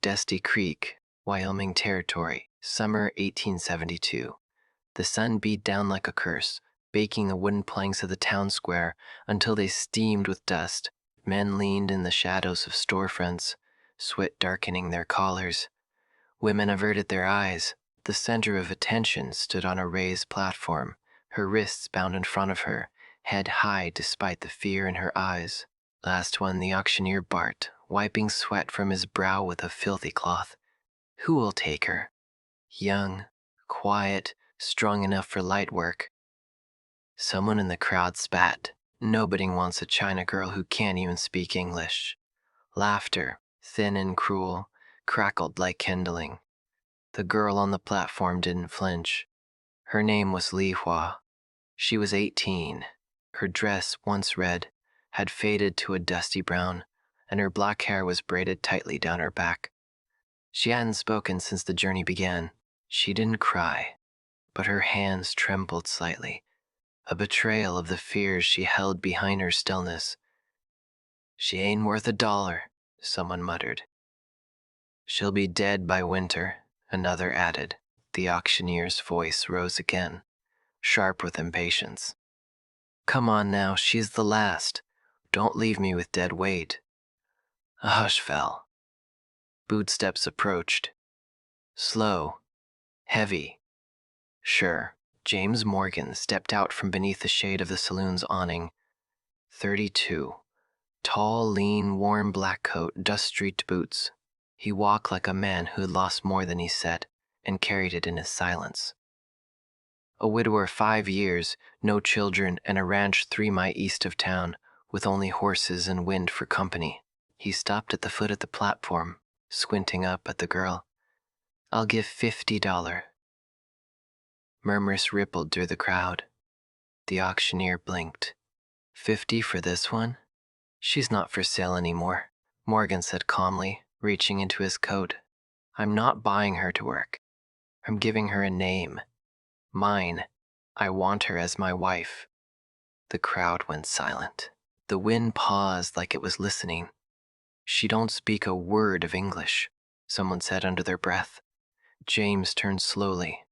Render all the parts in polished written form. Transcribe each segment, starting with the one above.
Dusty Creek, Wyoming Territory, summer 1872. The sun beat down like a curse, baking the wooden planks of the town square until they steamed with dust. Men leaned in the shadows of storefronts, sweat darkening their collars. Women averted their eyes. The center of attention stood on a raised platform, her wrists bound in front of her, head high despite the fear in her eyes. Last one, the auctioneer barked, wiping sweat from his brow with a filthy cloth. Who will take her? Young, quiet, strong enough for light work. Someone in the crowd spat. Nobody wants a China girl who can't even speak English. Laughter, thin and cruel, crackled like kindling. The girl on the platform didn't flinch. Her name was Li Hua. She was 18. Her dress, once red, had faded to a dusty brown, and her black hair was braided tightly down her back. She hadn't spoken since the journey began. She didn't cry, but her hands trembled slightly, a betrayal of the fears she held behind her stillness. "She ain't worth $1, someone muttered. "She'll be dead by winter," another added. The auctioneer's voice rose again, sharp with impatience. "Come on now, she's the last. Don't leave me with dead weight." A hush fell. Bootsteps approached. Slow, heavy. Sure, James Morgan stepped out from beneath the shade of the saloon's awning. 32. Tall, lean, worn black coat, dust-streaked boots. He walked like a man who had lost more than he said, and carried it in his silence. A widower 5 years, no children, and a ranch 3 miles east of town, with only horses and wind for company. He stopped at the foot of the platform, squinting up at the girl. "I'll give $50. Murmurs rippled through the crowd. The auctioneer blinked. 50 for this one? She's not for sale anymore, Morgan said calmly, reaching into his coat. I'm not buying her to work. I'm giving her a name. Mine. I want her as my wife." The crowd went silent. The wind paused like it was listening. "She don't speak a word of English," someone said under their breath. James turned slowly.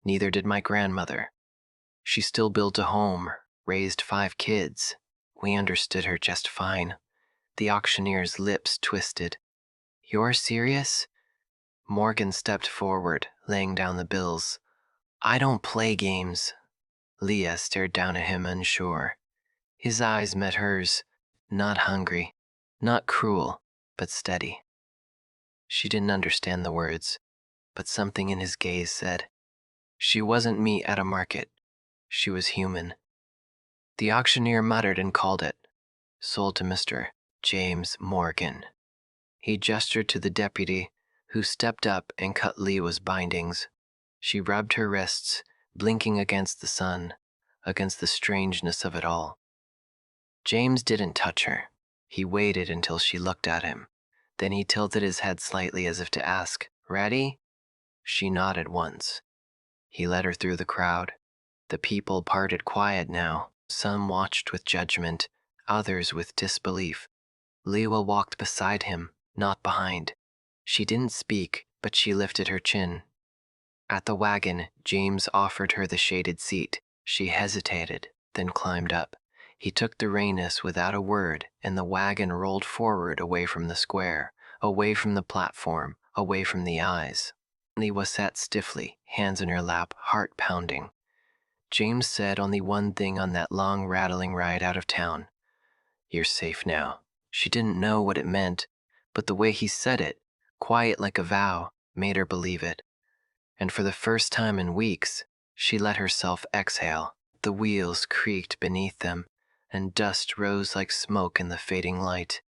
"Neither did my grandmother. She still built a home, raised 5 kids. We understood her just fine." The auctioneer's lips twisted. "You're serious?" Morgan stepped forward, laying down the bills. "I don't play games." Leah stared down at him unsure. His eyes met hers, not hungry, not cruel, but steady. She didn't understand the words, but something in his gaze said, "She wasn't meat at a market. She was human." The auctioneer muttered and called it. "Sold to Mr. James Morgan." He gestured to the deputy, who stepped up and cut Leah's bindings. She rubbed her wrists, blinking against the sun, against the strangeness of it all. James didn't touch her. He waited until she looked at him. Then he tilted his head slightly as if to ask, "Ready?" She nodded once. He led her through the crowd. The people parted quiet now. Some watched with judgment, others with disbelief. Leah walked beside him, not behind. She didn't speak, but she lifted her chin. At the wagon, James offered her the shaded seat. She hesitated, then climbed up. He took the reins without a word, and the wagon rolled forward away from the square, away from the platform, away from the eyes. Leah sat stiffly, hands in her lap, heart pounding. James said only one thing on that long, rattling ride out of town. "You're safe now." She didn't know what it meant, but the way he said it, quiet like a vow, made her believe it. And for the first time in weeks, she let herself exhale. The wheels creaked beneath them, and dust rose like smoke in the fading light.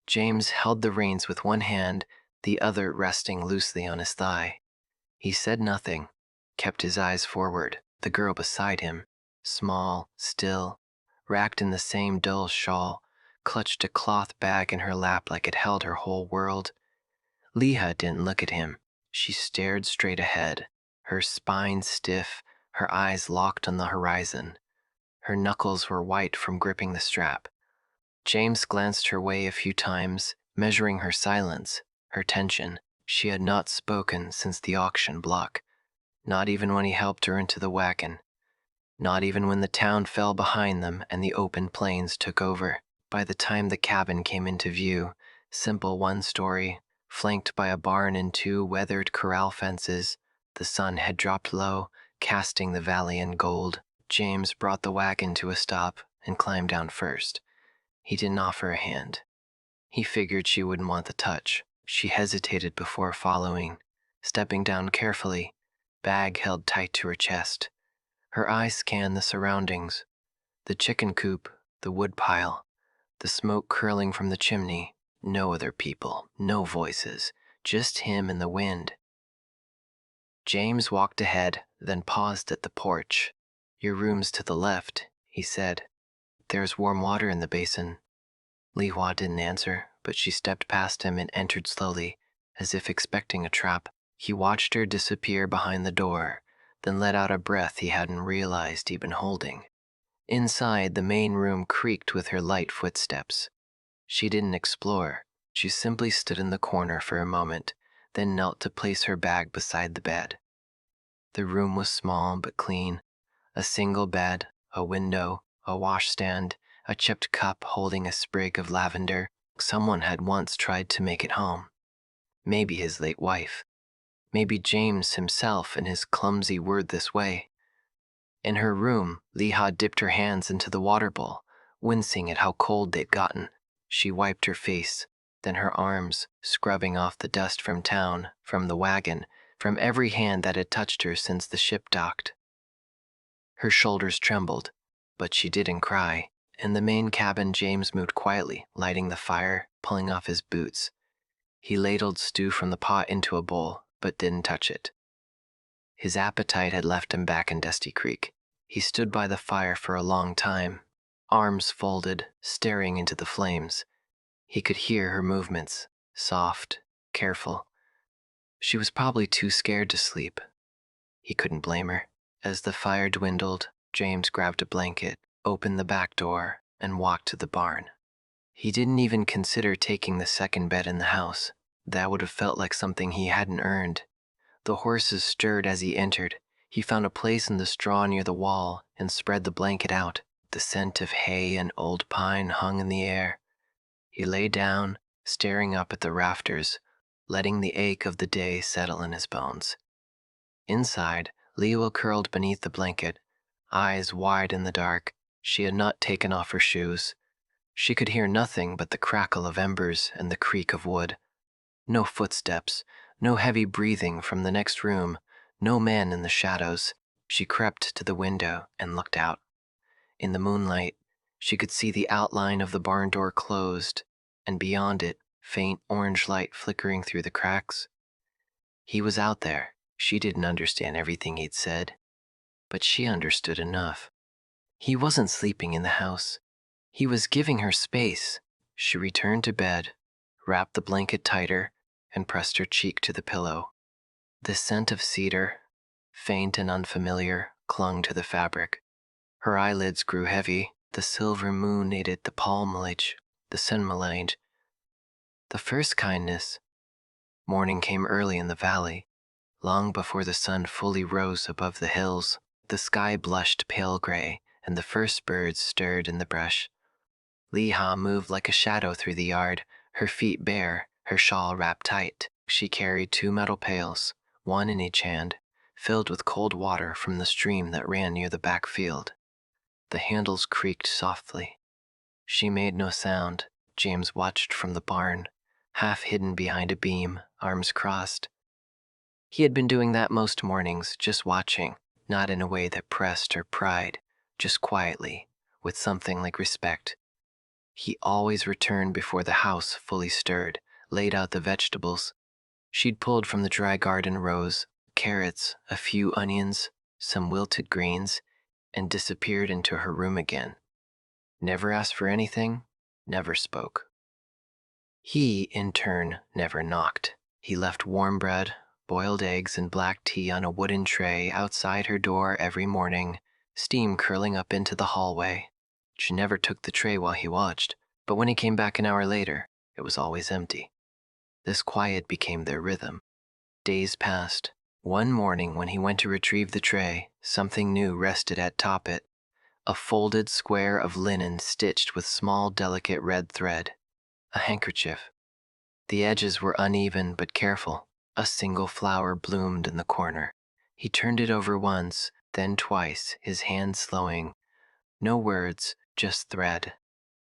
James held the reins with one hand, the other resting loosely on his thigh. He said nothing, kept his eyes forward. The girl beside him, small, still, wrapped in the same dull shawl, clutched a cloth bag in her lap like it held her whole world. Leah didn't look at him. She stared straight ahead, her spine stiff, her eyes locked on the horizon. Her knuckles were white from gripping the strap. James glanced her way a few times, measuring her silence, her tension. She had not spoken since the auction block, not even when he helped her into the wagon, not even when the town fell behind them and the open plains took over. By the time the cabin came into view, simple one-story, flanked by a barn and two weathered corral fences, the sun had dropped low, casting the valley in gold. James brought the wagon to a stop and climbed down first. He didn't offer a hand. He figured she wouldn't want the touch. She hesitated before following, stepping down carefully, bag held tight to her chest. Her eyes scanned the surroundings, the chicken coop, the wood pile, the smoke curling from the chimney. No other people, no voices, just him and the wind. James walked ahead, then paused at the porch. "Your room's to the left," he said. "There's warm water in the basin." Li Hua didn't answer, but she stepped past him and entered slowly, as if expecting a trap. He watched her disappear behind the door, then let out a breath he hadn't realized he'd been holding. Inside, the main room creaked with her light footsteps. She didn't explore. She simply stood in the corner for a moment, then knelt to place her bag beside the bed. The room was small but clean. A single bed, a window, a washstand, a chipped cup holding a sprig of lavender. Someone had once tried to make it home. Maybe his late wife. Maybe James himself in his clumsy word this way. In her room, Li Ha dipped her hands into the water bowl, wincing at how cold they'd gotten. She wiped her face, then her arms, scrubbing off the dust from town, from the wagon, from every hand that had touched her since the ship docked. Her shoulders trembled, but she didn't cry. In the main cabin, James moved quietly, lighting the fire, pulling off his boots. He ladled stew from the pot into a bowl, but didn't touch it. His appetite had left him back in Dusty Creek. He stood by the fire for a long time, arms folded, staring into the flames. He could hear her movements, soft, careful. She was probably too scared to sleep. He couldn't blame her. As the fire dwindled, James grabbed a blanket, opened the back door, and walked to the barn. He didn't even consider taking the second bed in the house. That would have felt like something he hadn't earned. The horses stirred as he entered. He found a place in the straw near the wall and spread the blanket out. The scent of hay and old pine hung in the air. He lay down, staring up at the rafters, letting the ache of the day settle in his bones. Inside, Lewa curled beneath the blanket, eyes wide in the dark. She had not taken off her shoes. She could hear nothing but the crackle of embers and the creak of wood. No footsteps, no heavy breathing from the next room, no man in the shadows. She crept to the window and looked out. In the moonlight, she could see the outline of the barn door closed, and beyond it, faint orange light flickering through the cracks. He was out there. She didn't understand everything he'd said, but she understood enough. He wasn't sleeping in the house. He was giving her space. She returned to bed, wrapped the blanket tighter, and pressed her cheek to the pillow. The scent of cedar, faint and unfamiliar, clung to the fabric. Her eyelids grew heavy. The silver moon aided the palm foliage, the sun maligned. The first kindness. Morning came early in the valley, long before the sun fully rose above the hills. The sky blushed pale gray, and the first birds stirred in the brush. Li Ha moved like a shadow through the yard, her feet bare, her shawl wrapped tight. She carried 2 metal pails, one in each hand, filled with cold water from the stream that ran near the back field. The handles creaked softly. She made no sound. James watched from the barn, half hidden behind a beam, arms crossed. He had been doing that most mornings, just watching, not in a way that pressed or pried, just quietly, with something like respect. He always returned before the house fully stirred, laid out the vegetables. She'd pulled from the dry garden rows, carrots, a few onions, some wilted greens, and disappeared into her room again. Never asked for anything, never spoke. He, in turn, never knocked. He left warm bread, boiled eggs, and black tea on a wooden tray outside her door every morning, steam curling up into the hallway. She never took the tray while he watched, but when he came back an hour later, it was always empty. This quiet became their rhythm. Days passed. One morning, when he went to retrieve the tray, something new rested atop it, a folded square of linen stitched with small, delicate red thread. A handkerchief. The edges were uneven but careful. A single flower bloomed in the corner. He turned it over once, then twice, his hand slowing. No words, just thread.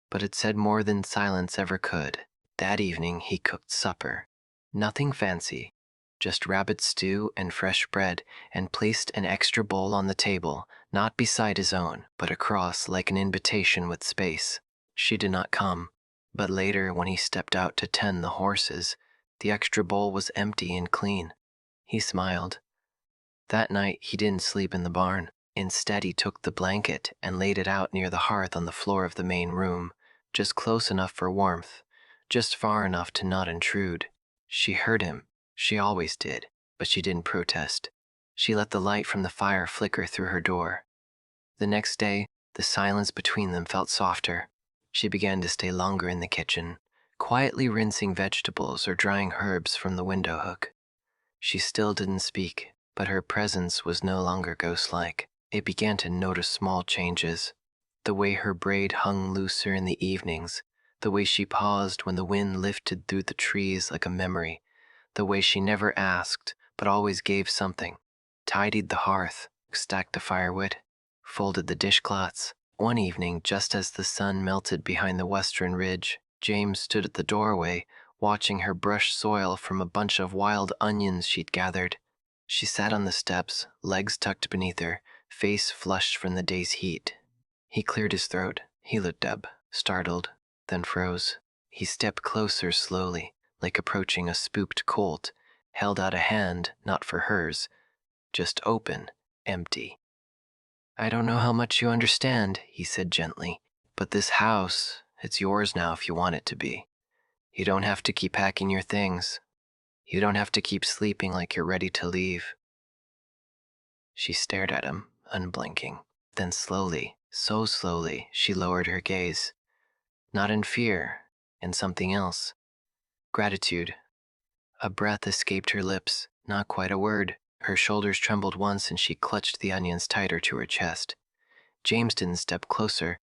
But it said more than silence ever could. That evening he cooked supper. Nothing fancy, just rabbit stew and fresh bread, and placed an extra bowl on the table, not beside his own, but across like an invitation with space. She did not come, but later when he stepped out to tend the horses, the extra bowl was empty and clean. He smiled. That night he didn't sleep in the barn. Instead, he took the blanket and laid it out near the hearth on the floor of the main room, just close enough for warmth, just far enough to not intrude. She heard him. She always did, but she didn't protest. She let the light from the fire flicker through her door. The next day, the silence between them felt softer. She began to stay longer in the kitchen, quietly rinsing vegetables or drying herbs from the window hook. She still didn't speak, but her presence was no longer ghost-like. It began to notice small changes. The way her braid hung looser in the evenings, the way she paused when the wind lifted through the trees like a memory, the way she never asked but always gave something, tidied the hearth, stacked the firewood, folded the dishcloths. One evening, just as the sun melted behind the western ridge, James stood at the doorway, watching her brush soil from a bunch of wild onions she'd gathered. She sat on the steps, legs tucked beneath her, face flushed from the day's heat. He cleared his throat. He looked up, startled, then froze. He stepped closer slowly, like approaching a spooked colt, held out a hand, not for hers, just open, empty. "I don't know how much you understand," he said gently, "but this house, it's yours now if you want it to be. You don't have to keep packing your things. You don't have to keep sleeping like you're ready to leave." She stared at him, unblinking. Then slowly, so slowly, she lowered her gaze. Not in fear, in something else. Gratitude. A breath escaped her lips, not quite a word. Her shoulders trembled once and she clutched the onions tighter to her chest. James didn't step closer.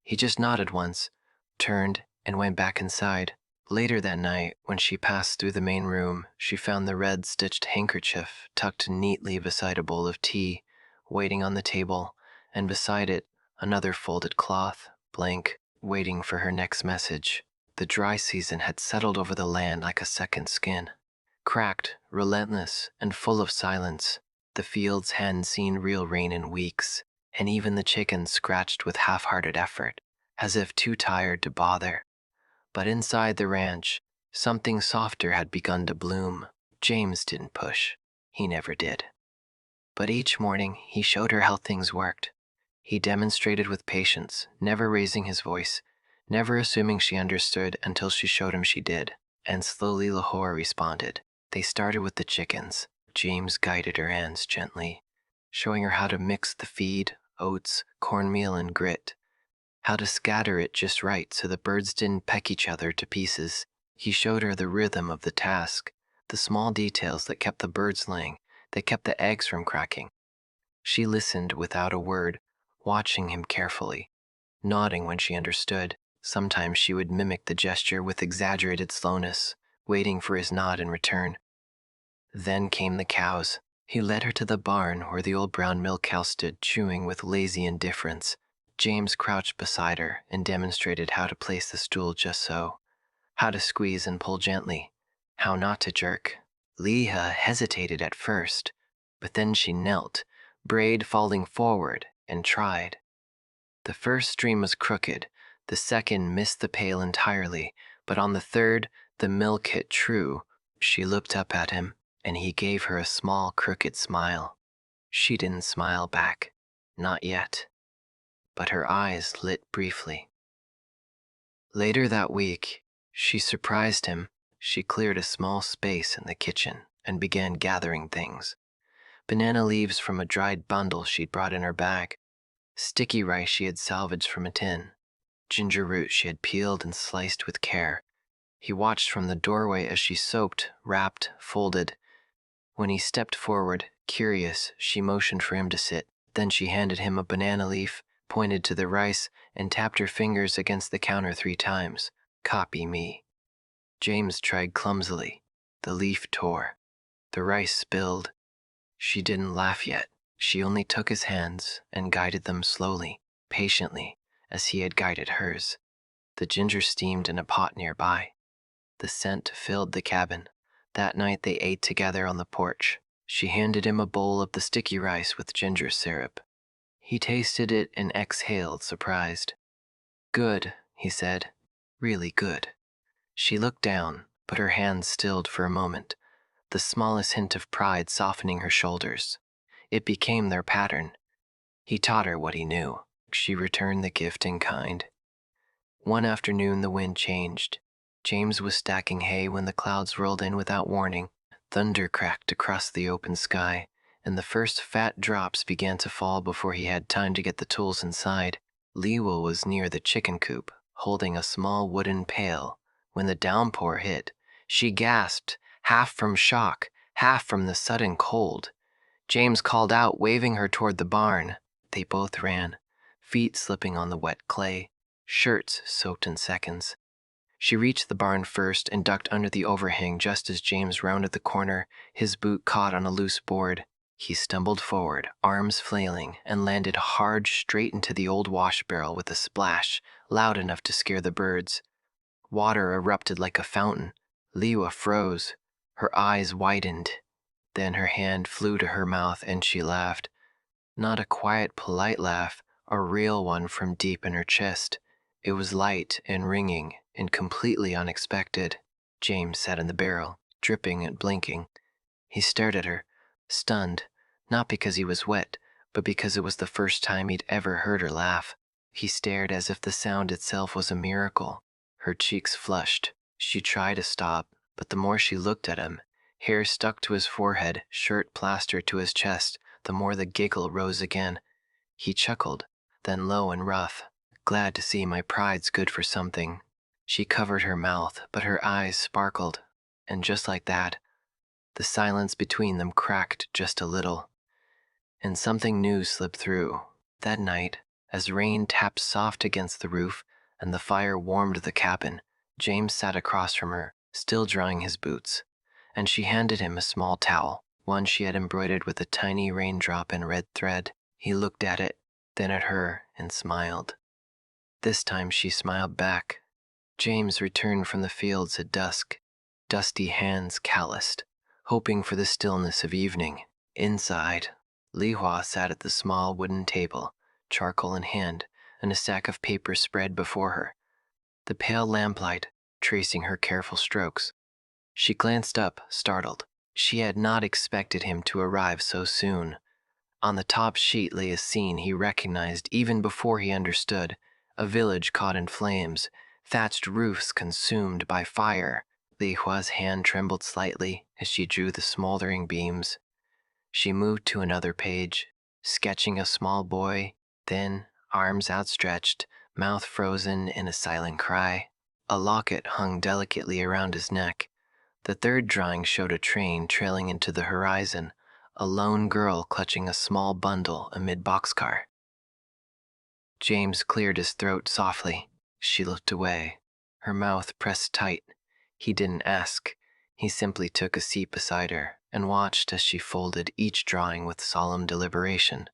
He just nodded once, turned, and went back inside. Later that night, when she passed through the main room, she found the red-stitched handkerchief tucked neatly beside a bowl of tea, waiting on the table, and beside it, another folded cloth, blank, waiting for her next message. The dry season had settled over the land like a second skin. Cracked, relentless, and full of silence. The fields hadn't seen real rain in weeks, and even the chickens scratched with half-hearted effort, as if too tired to bother. But inside the ranch, something softer had begun to bloom. James didn't push. He never did. But each morning, he showed her how things worked. He demonstrated with patience, never raising his voice, never assuming she understood until she showed him she did. And slowly Lahore responded. They started with the chickens. James guided her hands gently, showing her how to mix the feed, oats, cornmeal, and grit, how to scatter it just right so the birds didn't peck each other to pieces. He showed her the rhythm of the task, the small details that kept the birds laying, that kept the eggs from cracking. She listened without a word, watching him carefully, nodding when she understood. Sometimes she would mimic the gesture with exaggerated slowness, waiting for his nod in return. Then came the cows. He led her to the barn where the old brown milk cow stood chewing with lazy indifference. James crouched beside her and demonstrated how to place the stool just so, how to squeeze and pull gently, how not to jerk. Leah hesitated at first, but then she knelt, braid falling forward, and tried. The first stream was crooked, the second missed the pail entirely, but on the third, the milk hit true. She looked up at him, and he gave her a small, crooked smile. She didn't smile back, not yet, but her eyes lit briefly. Later that week, she surprised him. She cleared a small space in the kitchen and began gathering things. Banana leaves from a dried bundle she'd brought in her bag, sticky rice she had salvaged from a tin, ginger root she had peeled and sliced with care, He watched from the doorway as she soaped, wrapped, folded. When he stepped forward, curious, she motioned for him to sit. Then she handed him a banana leaf, pointed to the rice, and tapped her fingers against the counter 3 times. "Copy me." James tried clumsily. The leaf tore. The rice spilled. She didn't laugh yet. She only took his hands and guided them slowly, patiently, as he had guided hers. The ginger steamed in a pot nearby. The scent filled the cabin. That night they ate together on the porch. She handed him a bowl of the sticky rice with ginger syrup. He tasted it and exhaled, surprised. "Good," he said. "Really good." She looked down, but her hands stilled for a moment, the smallest hint of pride softening her shoulders. It became their pattern. He taught her what he knew. She returned the gift in kind. One afternoon the wind changed. James was stacking hay when the clouds rolled in without warning. Thunder cracked across the open sky, and the first fat drops began to fall before he had time to get the tools inside. Lewa was near the chicken coop, holding a small wooden pail. When the downpour hit, she gasped, half from shock, half from the sudden cold. James called out, waving her toward the barn. They both ran, feet slipping on the wet clay, shirts soaked in seconds. She reached the barn first and ducked under the overhang just as James rounded the corner, his boot caught on a loose board. He stumbled forward, arms flailing, and landed hard straight into the old wash barrel with a splash, loud enough to scare the birds. Water erupted like a fountain. Lewa froze. Her eyes widened. Then her hand flew to her mouth and she laughed. Not a quiet, polite laugh, a real one from deep in her chest. It was light and ringing and completely unexpected. James sat in the barrel, dripping and blinking. He stared at her, stunned, not because he was wet, but because it was the first time he'd ever heard her laugh. He stared as if the sound itself was a miracle. Her cheeks flushed. She tried to stop, but the more she looked at him, hair stuck to his forehead, shirt plastered to his chest, the more the giggle rose again. He chuckled, then low and rough. "Glad to see my pride's good for something." She covered her mouth, but her eyes sparkled. And just like that, the silence between them cracked just a little. And something new slipped through. That night, as rain tapped soft against the roof and the fire warmed the cabin, James sat across from her, still drying his boots, and she handed him a small towel, one she had embroidered with a tiny raindrop in red thread. He looked at it, then at her, and smiled. This time she smiled back. James returned from the fields at dusk, dusty hands calloused, hoping for the stillness of evening. Inside, Li Hua sat at the small wooden table, charcoal in hand, and a stack of paper spread before her. The pale lamplight tracing her careful strokes. She glanced up, startled. She had not expected him to arrive so soon. On the top sheet lay a scene he recognized even before he understood. A village caught in flames, thatched roofs consumed by fire. Li Hua's hand trembled slightly as she drew the smoldering beams. She moved to another page, sketching a small boy, thin, arms outstretched, mouth frozen in a silent cry. A locket hung delicately around his neck. The third drawing showed a train trailing into the horizon, a lone girl clutching a small bundle amid boxcar. James cleared his throat softly. She looked away, her mouth pressed tight. He didn't ask. He simply took a seat beside her and watched as she folded each drawing with solemn deliberation,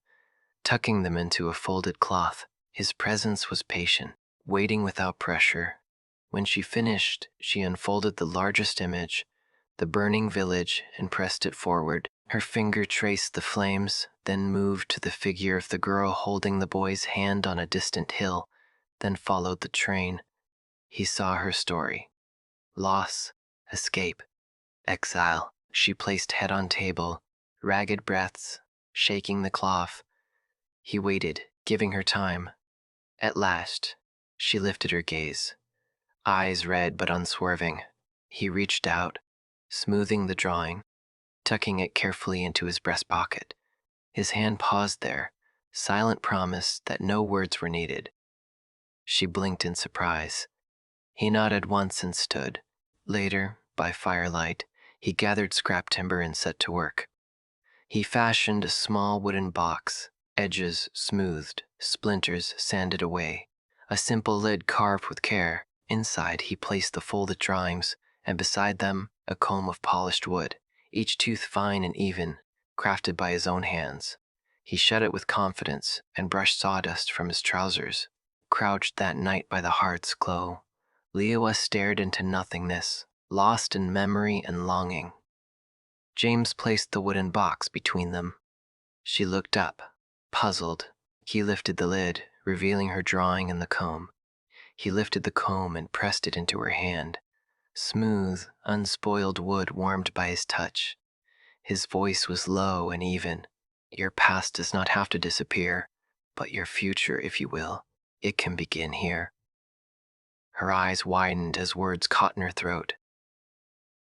tucking them into a folded cloth. His presence was patient, waiting without pressure. When she finished, she unfolded the largest image, the burning village, and pressed it forward. Her finger traced the flames, then moved to the figure of the girl holding the boy's hand on a distant hill, then followed the train. He saw her story. Loss, escape, exile. She placed head on table, ragged breaths, shaking the cloth. He waited, giving her time. At last, she lifted her gaze, eyes red but unswerving. He reached out, smoothing the drawing, tucking it carefully into his breast pocket. His hand paused there, silent promise that no words were needed. She blinked in surprise. He nodded once and stood, Later, by firelight, he gathered scrap timber and set to work. He fashioned a small wooden box, edges smoothed, splinters sanded away, a simple lid carved with care. Inside, he placed the folded drawings, and beside them, a comb of polished wood, each tooth fine and even, crafted by his own hands. He shut it with confidence and brushed sawdust from his trousers. Crouched that night by the hearth's glow, Leowa stared into nothingness, lost in memory and longing. James placed the wooden box between them. She looked up, puzzled. He lifted the lid, revealing her drawing and the comb. He lifted the comb and pressed it into her hand. Smooth, unspoiled wood warmed by his touch. His voice was low and even. Your past does not have to disappear, but your future, if you will, it can begin here. Her eyes widened as words caught in her throat.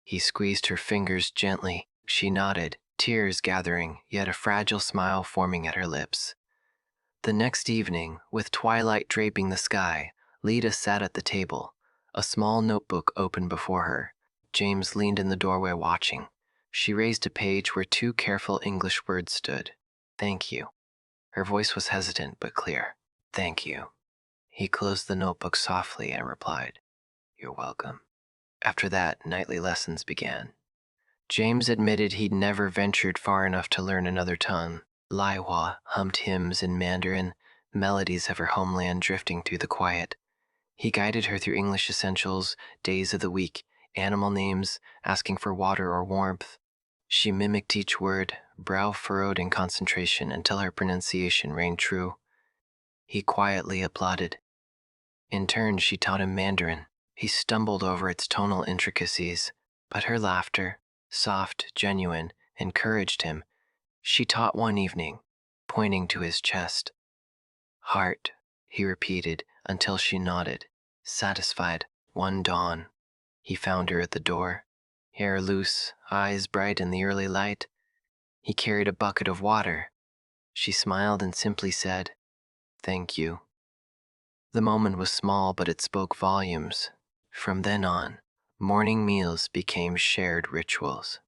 He squeezed her fingers gently. She nodded, tears gathering, yet a fragile smile forming at her lips. The next evening, with twilight draping the sky, Leda sat at the table, a small notebook open before her. James leaned in the doorway watching. She raised a page where two careful English words stood. Thank you. Her voice was hesitant but clear. Thank you. He closed the notebook softly and replied, You're welcome. After that, nightly lessons began. James admitted he'd never ventured far enough to learn another tongue. Laiwa hummed hymns in Mandarin, melodies of her homeland drifting through the quiet. He guided her through English essentials, days of the week, animal names, asking for water or warmth. She mimicked each word, brow furrowed in concentration until her pronunciation rang true. He quietly applauded. In turn, she taught him Mandarin. He stumbled over its tonal intricacies, but her laughter, soft, genuine, encouraged him. She taught one evening, pointing to his chest. Heart, he repeated until she nodded. Satisfied, one dawn, he found her at the door, hair loose, eyes bright in the early light. He carried a bucket of water. She smiled and simply said, Thank you. The moment was small, but it spoke volumes. From then on, morning meals became shared rituals.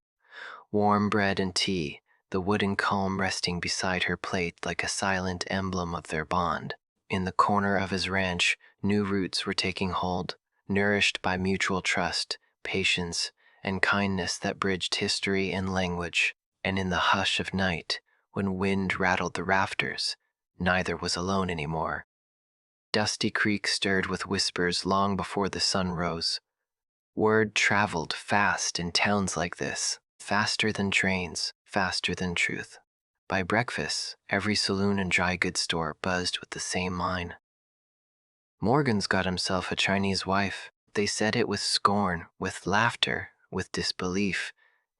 Warm bread and tea, the wooden comb resting beside her plate like a silent emblem of their bond. In the corner of his ranch, new roots were taking hold, nourished by mutual trust, patience, and kindness that bridged history and language. And in the hush of night, when wind rattled the rafters, neither was alone anymore. Dusty Creek stirred with whispers long before the sun rose. Word traveled fast in towns like this, faster than trains, faster than truth. By breakfast, every saloon and dry goods store buzzed with the same line. Morgan's got himself a Chinese wife. They said it with scorn, with laughter, with disbelief.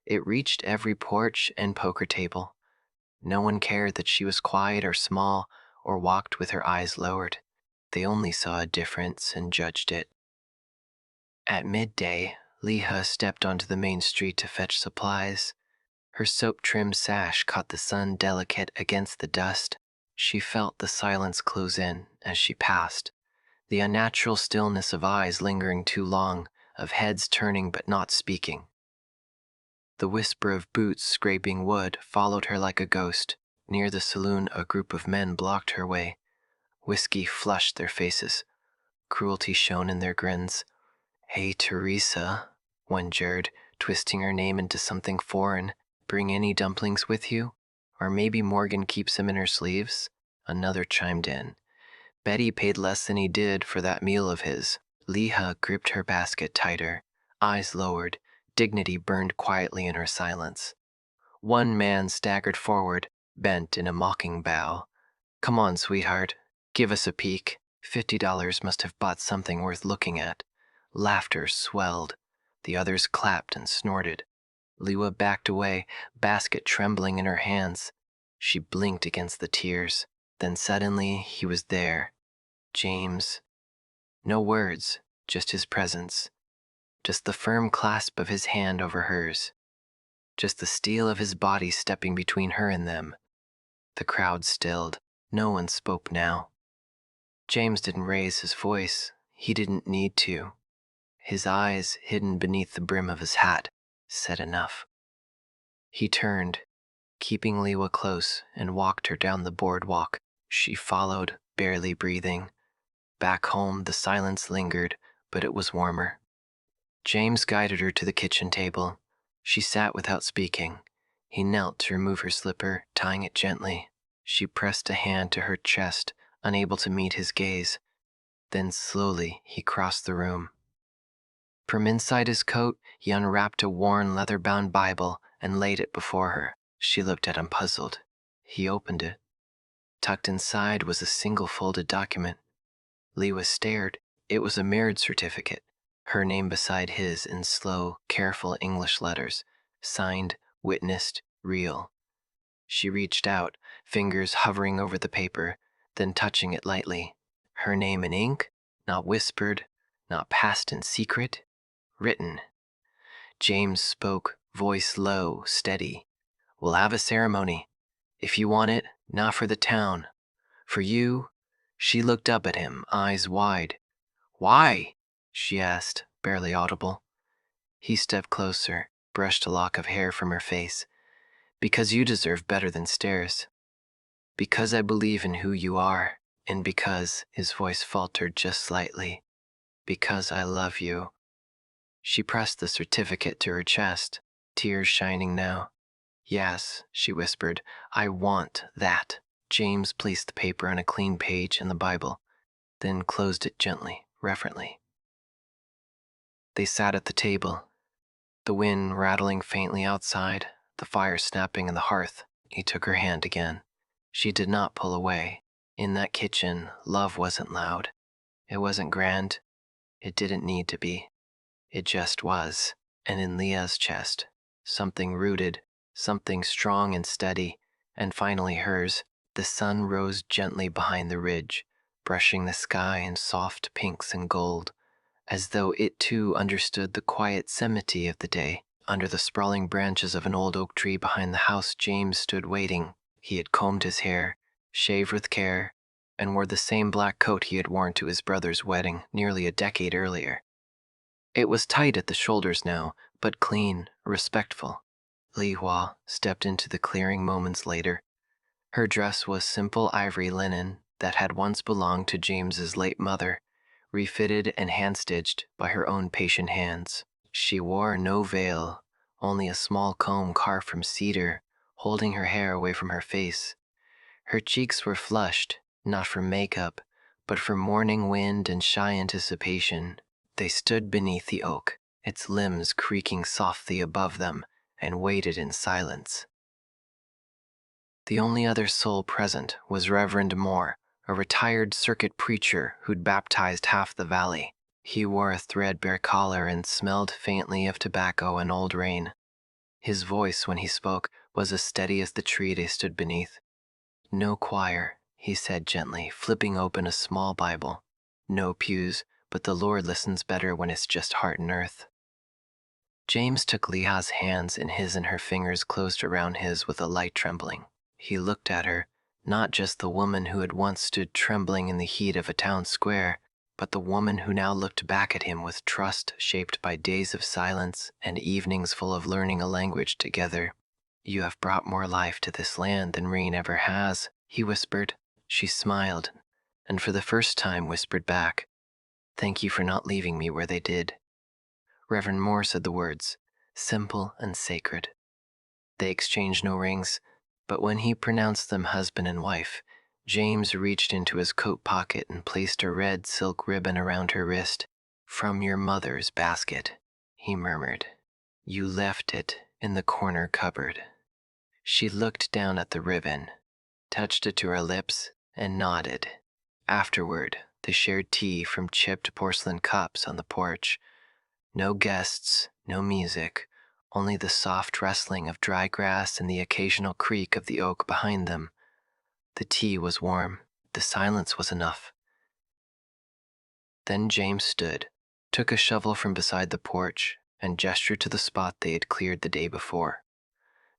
It reached every porch and poker table. No one cared that she was quiet or small or walked with her eyes lowered. They only saw a difference and judged it. At midday, Leha stepped onto the main street to fetch supplies. Her soap-trimmed sash caught the sun delicate against the dust. She felt the silence close in as she passed, the unnatural stillness of eyes lingering too long, of heads turning but not speaking. The whisper of boots scraping wood followed her like a ghost. Near the saloon, a group of men blocked her way. Whiskey flushed their faces. Cruelty shone in their grins. Hey, Teresa, one jeered, twisting her name into something foreign. Bring any dumplings with you? Or maybe Morgan keeps them in her sleeves? Another chimed in. Betty paid less than he did for that meal of his. Leha gripped her basket tighter, eyes lowered, dignity burned quietly in her silence. One man staggered forward, bent in a mocking bow. Come on, sweetheart, give us a peek. $50 must have bought something worth looking at. Laughter swelled. The others clapped and snorted. Lewa backed away, basket trembling in her hands. She blinked against the tears. Then suddenly he was there. James. No words, just his presence. Just the firm clasp of his hand over hers. Just the steel of his body stepping between her and them. The crowd stilled. No one spoke now. James didn't raise his voice. He didn't need to. His eyes, hidden beneath the brim of his hat, said enough. He turned, keeping Liwa close, and walked her down the boardwalk. She followed, barely breathing. Back home, the silence lingered, but it was warmer. James guided her to the kitchen table. She sat without speaking. He knelt to remove her slipper, tying it gently. She pressed a hand to her chest, unable to meet his gaze. Then slowly he crossed the room. From inside his coat, he unwrapped a worn, leather-bound Bible and laid it before her. She looked at him puzzled. He opened it. Tucked inside was a single folded document. Liwa stared. It was a marriage certificate, her name beside his in slow, careful English letters, signed, witnessed, real. She reached out, fingers hovering over the paper, then touching it lightly. Her name in ink, not whispered, not passed in secret, written. James spoke, voice low, steady. "We'll have a ceremony. If you want it, not for the town. For you." She looked up at him, eyes wide. "Why?" she asked, barely audible. He stepped closer, brushed a lock of hair from her face. "Because you deserve better than stairs. Because I believe in who you are, and because," his voice faltered just slightly, "because I love you." She pressed the certificate to her chest, tears shining now. "Yes," she whispered, "I want that." James placed the paper on a clean page in the Bible, then closed it gently, reverently. They sat at the table, the wind rattling faintly outside, the fire snapping in the hearth. He took her hand again. She did not pull away. In that kitchen, love wasn't loud. It wasn't grand. It didn't need to be. It just was. And in Leah's chest, something rooted, something strong and steady, and finally hers. The sun rose gently behind the ridge, brushing the sky in soft pinks and gold, as though it too understood the quiet semity of the day. Under the sprawling branches of an old oak tree behind the house, James stood waiting. He had combed his hair, shaved with care, and wore the same black coat he had worn to his brother's wedding nearly a decade earlier. It was tight at the shoulders now, but clean, respectful. Li Hua stepped into the clearing moments later. Her dress was simple ivory linen that had once belonged to James's late mother, refitted and hand-stitched by her own patient hands. She wore no veil, only a small comb carved from cedar, holding her hair away from her face. Her cheeks were flushed, not from makeup, but from morning wind and shy anticipation. They stood beneath the oak, its limbs creaking softly above them, and waited in silence. The only other soul present was Reverend Moore, a retired circuit preacher who'd baptized half the valley. He wore a threadbare collar and smelled faintly of tobacco and old rain. His voice, when he spoke, was as steady as the tree they stood beneath. "No choir," he said gently, flipping open a small Bible. "No pews, but the Lord listens better when it's just heart and earth." James took Leah's hands in his and her fingers closed around his with a light trembling. He looked at her, not just the woman who had once stood trembling in the heat of a town square, but the woman who now looked back at him with trust shaped by days of silence and evenings full of learning a language together. "You have brought more life to this land than rain ever has," he whispered. She smiled, and for the first time whispered back, "Thank you for not leaving me where they did." Reverend Moore said the words, simple and sacred. They exchanged no rings, but when he pronounced them husband and wife, James reached into his coat pocket and placed a red silk ribbon around her wrist. "From your mother's basket," he murmured. "You left it in the corner cupboard." She looked down at the ribbon, touched it to her lips, and nodded. Afterward, they shared tea from chipped porcelain cups on the porch. No guests, no music, only the soft rustling of dry grass and the occasional creak of the oak behind them. The tea was warm. The silence was enough. Then James stood, took a shovel from beside the porch, and gestured to the spot they had cleared the day before.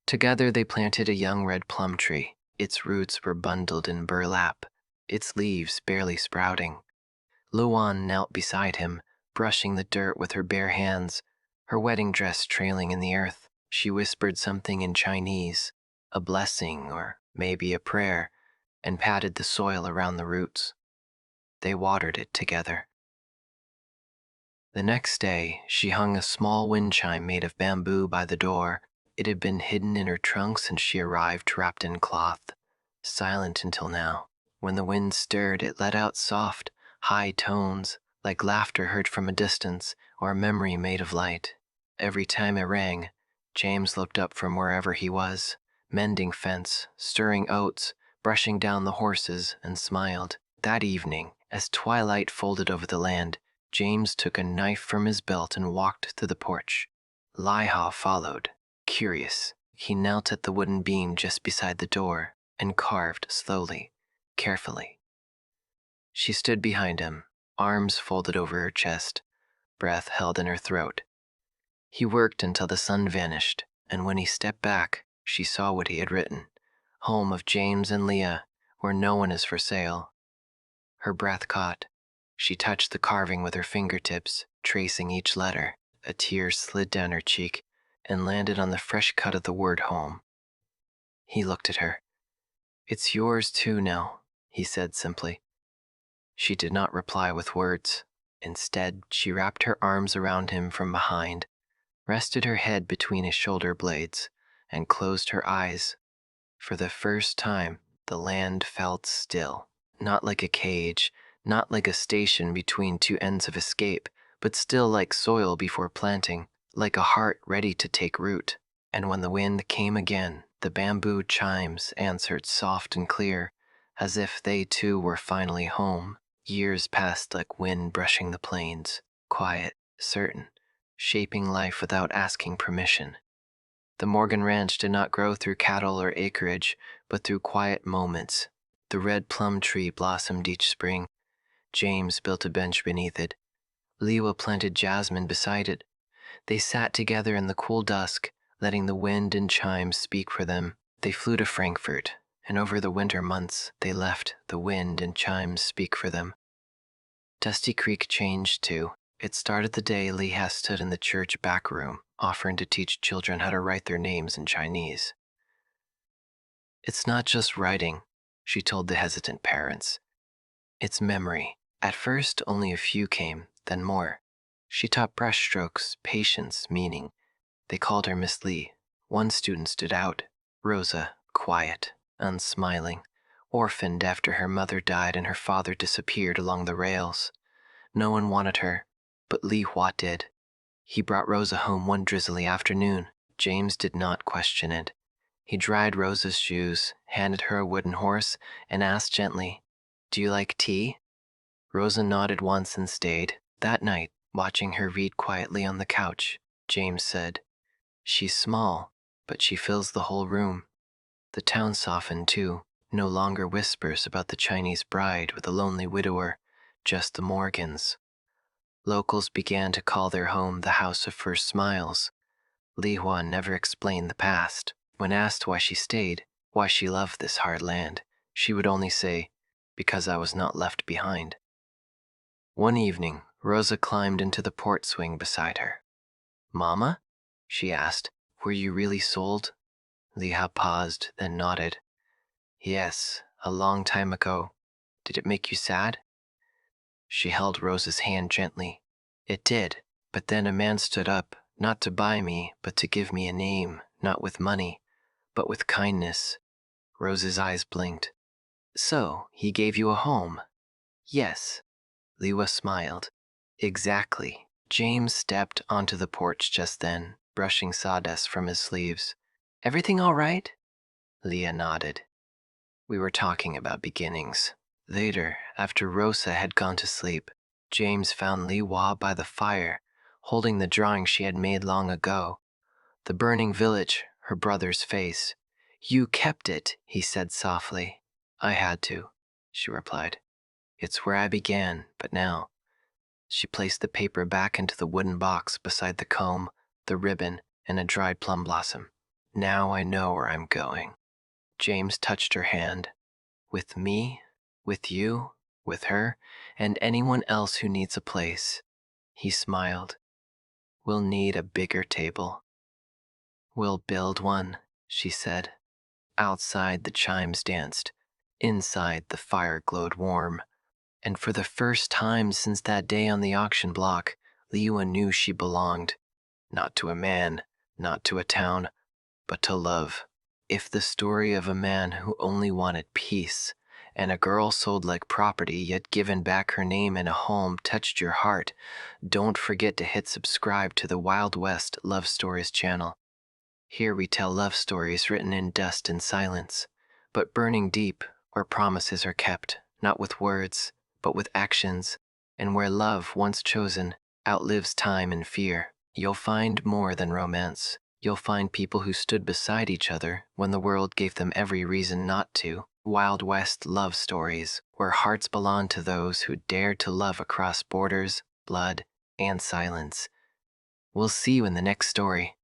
Together they planted a young red plum tree. Its roots were bundled in burlap, its leaves barely sprouting. Luan knelt beside him, brushing the dirt with her bare hands, her wedding dress trailing in the earth. She whispered something in Chinese, a blessing or maybe a prayer, and patted the soil around the roots. They watered it together. The next day, she hung a small wind chime made of bamboo by the door. It had been hidden in her trunk since she arrived wrapped in cloth, silent until now. When the wind stirred, it let out soft, high tones, like laughter heard from a distance or a memory made of light. Every time it rang, James looked up from wherever he was, mending fence, stirring oats, brushing down the horses, and smiled. That evening, as twilight folded over the land, James took a knife from his belt and walked to the porch. Li Ha followed, curious. He knelt at the wooden beam just beside the door and carved slowly, carefully. She stood behind him, arms folded over her chest, breath held in her throat. He worked until the sun vanished, and when he stepped back, she saw what he had written: Home of James and Leah, where no one is for sale. Her breath caught. She touched the carving with her fingertips, tracing each letter. A tear slid down her cheek and landed on the fresh cut of the word home. He looked at her. It's yours too now, he said simply. She did not reply with words. Instead, she wrapped her arms around him from behind, rested her head between his shoulder blades, and closed her eyes. For the first time, the land felt still, not like a cage, not like a station between two ends of escape, but still like soil before planting, like a heart ready to take root. And when the wind came again, the bamboo chimes answered soft and clear, as if they too were finally home. Years passed like wind brushing the plains, quiet, certain, shaping life without asking permission. The Morgan Ranch did not grow through cattle or acreage, but through quiet moments. The red plum tree blossomed each spring. James built a bench beneath it. Lewa planted jasmine beside it. They sat together in the cool dusk, letting the wind and chimes speak for them. They flew to Frankfurt, and over the winter months they left the wind and chimes speak for them. Dusty Creek changed too. It started the day Leah stood in the church back room, offering to teach children how to write their names in Chinese. It's not just writing, she told the hesitant parents. It's memory. At first, only a few came, then more. She taught brushstrokes, patience, meaning. They called her Miss Lee. One student stood out, Rosa, quiet, unsmiling, orphaned after her mother died and her father disappeared along the rails. No one wanted her, but Li Hua did. He brought Rosa home one drizzly afternoon. James did not question it. He dried Rosa's shoes, handed her a wooden horse, and asked gently, "Do you like tea?" Rosa nodded once and stayed. That night, watching her read quietly on the couch, James said, "She's small, but she fills the whole room." The town softened too, no longer whispers about the Chinese bride with the lonely widower, just the Morgans. Locals began to call their home the House of First Smiles. Li Hua never explained the past. When asked why she stayed, why she loved this hard land, she would only say, "Because I was not left behind." One evening, Rosa climbed into the port swing beside her. "Mama?" she asked. "Were you really sold?" Li Hua paused, then nodded. "Yes, a long time ago. Did it make you sad?" She held Rosa's hand gently. "It did, but then a man stood up, not to buy me, but to give me a name, not with money, but with kindness." Rosa's eyes blinked. "So, he gave you a home?" "Yes." Liwa smiled. "Exactly." James stepped onto the porch just then, brushing sawdust from his sleeves. "Everything all right?" Leah nodded. "We were talking about beginnings." Later, after Rosa had gone to sleep, James found Li Hua by the fire, holding the drawing she had made long ago. The burning village, her brother's face. "You kept it," he said softly. "I had to," she replied. "It's where I began, but now." She placed the paper back into the wooden box beside the comb, the ribbon, and a dried plum blossom. "Now I know where I'm going." James touched her hand. "With me, with you, with her, and anyone else who needs a place. He smiled. We'll need a bigger table. We'll build one, she said. Outside the chimes danced. Inside the fire glowed warm. And for the first time since that day on the auction block, Liua knew she belonged. Not to a man, not to a town, but to love. If the story of a man who only wanted peace, and a girl sold like property yet given back her name and a home touched your heart, don't forget to hit subscribe to the Wild West Love Stories channel. Here we tell love stories written in dust and silence, but burning deep, where promises are kept, not with words, but with actions, and where love, once chosen, outlives time and fear. You'll find more than romance. You'll find people who stood beside each other when the world gave them every reason not to. Wild West love stories, where hearts belong to those who dared to love across borders, blood, and silence. We'll see you in the next story.